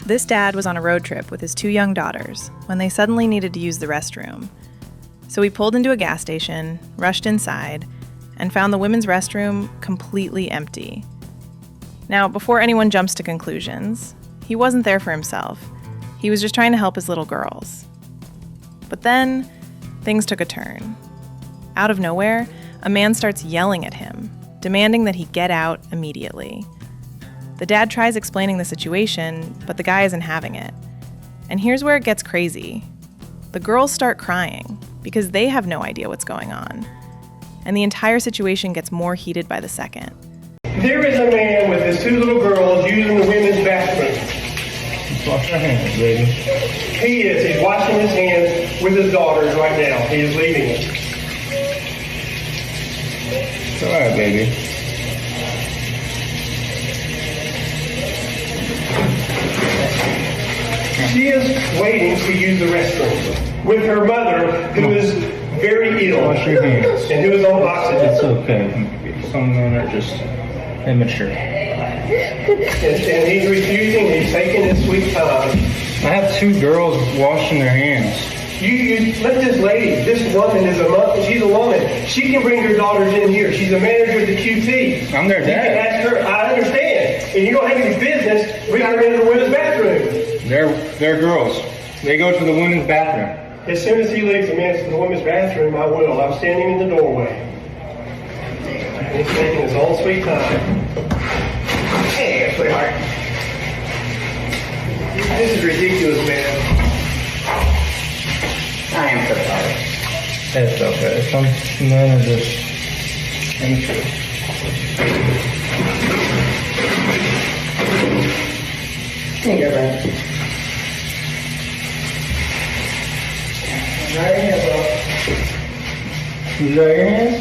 This dad was on a road trip with his 2 young daughters when they suddenly needed to use the restroom. So he pulled into a gas station, rushed inside, and found the women's restroom completely empty. Now, before anyone jumps to conclusions, he wasn't there for himself. He was just trying to help his little girls. But then, things took a turn. Out of nowhere, a man starts yelling at him, demanding that he get out immediately. The dad tries explaining the situation, but the guy isn't having it. And here's where it gets crazy. The girls start crying because they have no idea what's going on. And the entire situation gets more heated by the second. There is a man with his 2 little girls using the women's bathroom. Wash your hands, baby. He is. He's washing his hands with his daughters right now. He is leaving it. It's all right, baby. She is waiting to use the restroom with her mother, who is very ill Wash your hands. and who is on oxygen. It's okay. Some men are just immature. And he's refusing. He's taking his sweet time. I have 2 girls washing their hands. You let this lady, this woman she's a woman. She can bring her daughters in here. She's a manager at the QT. I'm their You can dad. ask her. I understand. And you don't have any business bringing her into the women's bathroom. They're girls. They go to the women's bathroom. As soon as he leaves the women's bathroom, I will. I'm standing in the doorway. He's taking his own sweet time. Hey, sweetheart. This is ridiculous, man. I am so sorry. It's okay. Some men are just immature. Here you go, man. Dry your hands off. You dry your hands?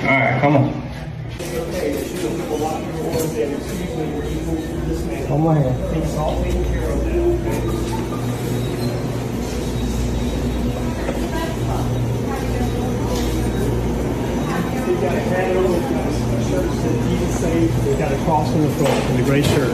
All right, come on. Come on here. Got a hat on, a shirt that said "Even Safe." They got a cross on the front and a gray shirt.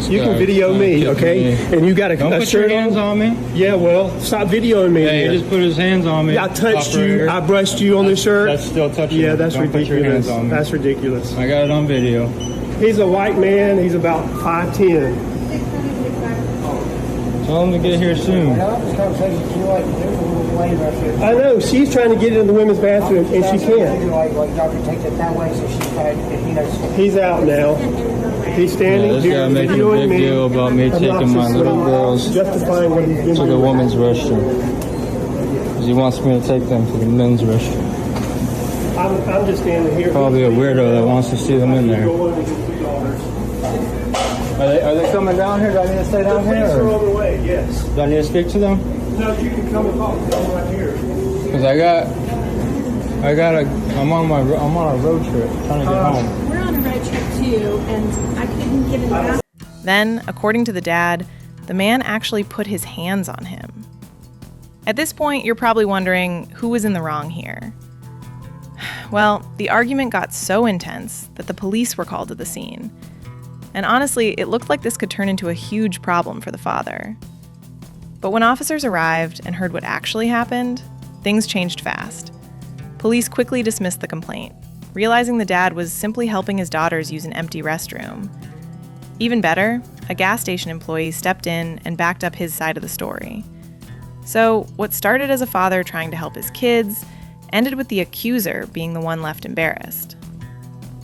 You can video me, okay? And you got a Don't put shirt your hands on me. Yeah, well, stop videoing me. Yeah, he just put his hands on me. I touched you. Operator. I brushed you on the shirt. That's still touching. Yeah, me. that's Don't ridiculous. Put your hands on me. That's ridiculous. I got it on video. He's a white man. He's about 5'10". Tell him to get here soon. I know. She's trying to get into the women's bathroom, and she can't. He's out now. He's standing This here guy making a videoing big deal about me taking my little girls justifying what he's doing to the women's restroom. Because he wants me to take them to the men's restroom. I'm just standing here. Probably a weirdo that wants to see them in there. Are they coming down here? Do I need to stay down here? Police are on the way, yes. Do I need to speak to them? No, you can come and talk. Come right here. Because I'm on a road trip trying to get home. We're on a road trip too, and I couldn't get in the bathroom. Then, according to the dad, the man actually put his hands on him. At this point, you're probably wondering who was in the wrong here. Well, the argument got so intense that the police were called to the scene. And honestly, it looked like this could turn into a huge problem for the father. But when officers arrived and heard what actually happened, things changed fast. Police quickly dismissed the complaint, realizing the dad was simply helping his daughters use an empty restroom. Even better, a gas station employee stepped in and backed up his side of the story. So what started as a father trying to help his kids ended with the accuser being the one left embarrassed.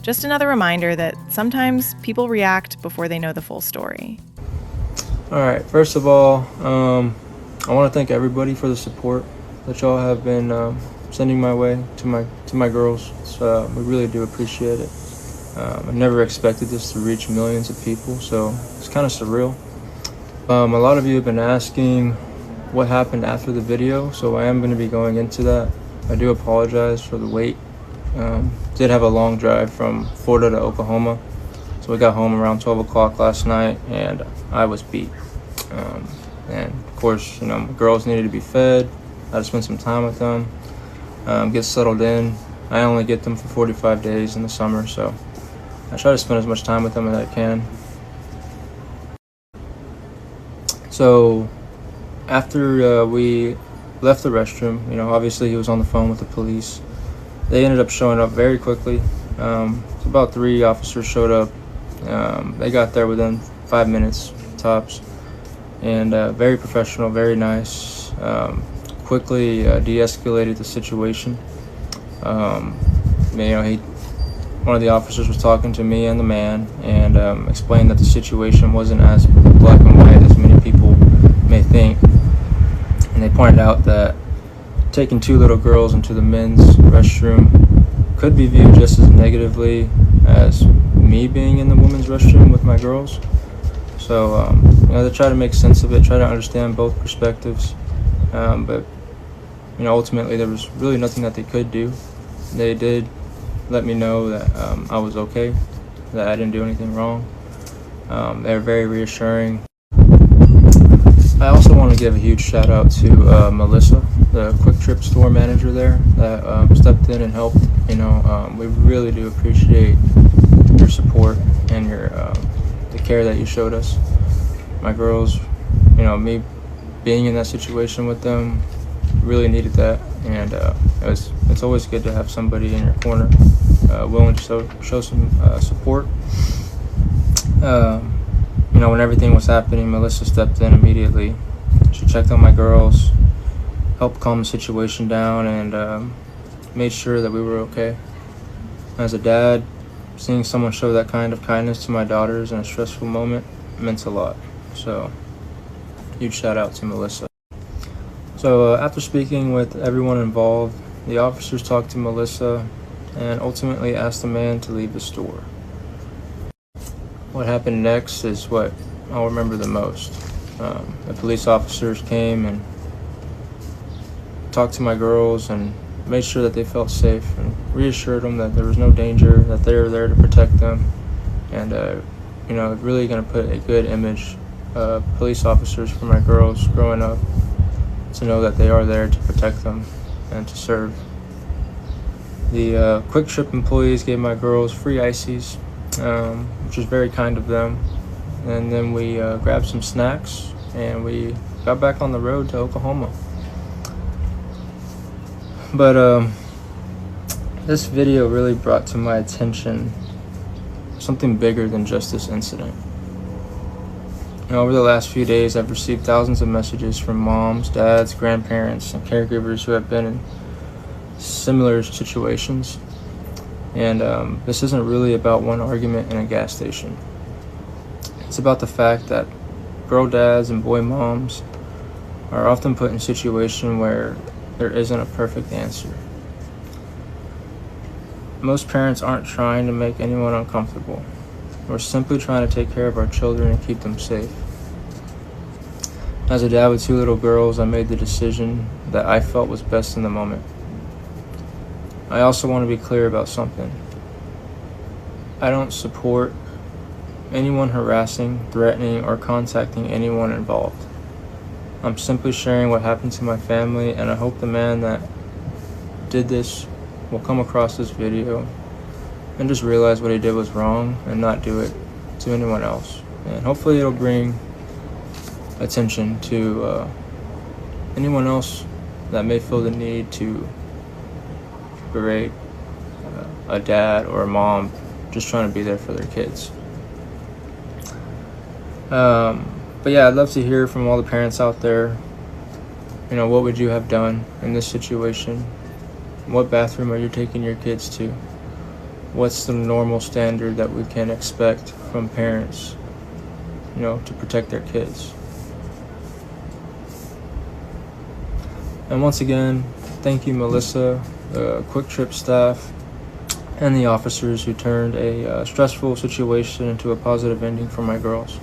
Just another reminder that sometimes people react before they know the full story. All right, first of all, I want to thank everybody for the support that y'all have been sending my way to my girls. We really do appreciate it. I never expected this to reach millions of people, so it's kind of surreal. A lot of you have been asking what happened after the video, so I am going to be going into that. I do apologize for the wait. Did have a long drive from Florida to Oklahoma, so we got home around 12 o'clock last night, and I was beat. And of course, my girls needed to be fed. I had to spend some time with them, get settled in. I only get them for 45 days in the summer, so I try to spend as much time with them as I can. So after we left the restroom, obviously he was on the phone with the police. They ended up showing up very quickly. About 3 officers showed up. They got there within 5 minutes tops, and very professional, very nice. Quickly de-escalated the situation. One of the officers was talking to me and the man, and explained that the situation wasn't as black and white as many people may think. And they pointed out that taking 2 little girls into the men's restroom could be viewed just as negatively as me being in the women's restroom with my girls. So, they try to make sense of it, try to understand both perspectives. But, ultimately there was really nothing that they could do. They did let me know that I was okay, that I didn't do anything wrong. They were very reassuring. I also want to give a huge shout out to Melissa, the Quick Trip store manager there, that stepped in and helped. We really do appreciate your support and the care that you showed us. My girls, me being in that situation with them, really needed that, and it's always good to have somebody in your corner willing to show some support. When everything was happening, Melissa stepped in immediately. She checked on my girls, helped calm the situation down, and made sure that we were okay. As a dad, seeing someone show that kind of kindness to my daughters in a stressful moment meant a lot. So, huge shout out to Melissa. So after speaking with everyone involved, the officers talked to Melissa and ultimately asked the man to leave the store. What happened next is what I'll remember the most. The police officers came and talked to my girls and made sure that they felt safe and reassured them that there was no danger, that they were there to protect them, and really going to put a good image of police officers for my girls growing up, to know that they are there to protect them and to serve. The Quick Trip employees gave my girls free ices, which was very kind of them. And then we grabbed some snacks and we got back on the road to Oklahoma. But this video really brought to my attention something bigger than just this incident. Over the last few days, I've received thousands of messages from moms, dads, grandparents, and caregivers who have been in similar situations. And this isn't really about one argument in a gas station. It's about the fact that girl dads and boy moms are often put in a situation where there isn't a perfect answer. Most parents aren't trying to make anyone uncomfortable. We're simply trying to take care of our children and keep them safe. As a dad with 2 little girls, I made the decision that I felt was best in the moment. I also want to be clear about something. I don't support anyone harassing, threatening, or contacting anyone involved. I'm simply sharing what happened to my family, and I hope the man that did this will come across this video and just realize what he did was wrong and not do it to anyone else. And hopefully it'll bring attention to anyone else that may feel the need to berate a dad or a mom just trying to be there for their kids. But yeah, I'd love to hear from all the parents out there. What would you have done in this situation? What bathroom are you taking your kids to? What's the normal standard that we can expect from parents, to protect their kids? And once again, thank you, Melissa, the Quick Trip staff, and the officers who turned a stressful situation into a positive ending for my girls.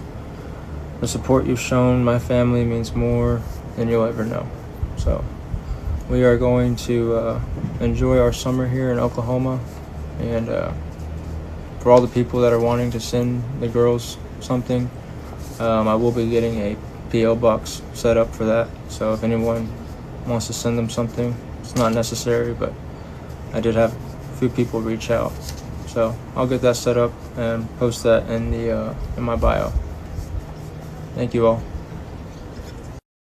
The support you've shown my family means more than you'll ever know. So we are going to enjoy our summer here in Oklahoma, and for all the people that are wanting to send the girls something, I will be getting a P.O. box set up for that. So if anyone wants to send them something, it's not necessary, but I did have a few people reach out. So I'll get that set up and post that in my bio. Thank you all.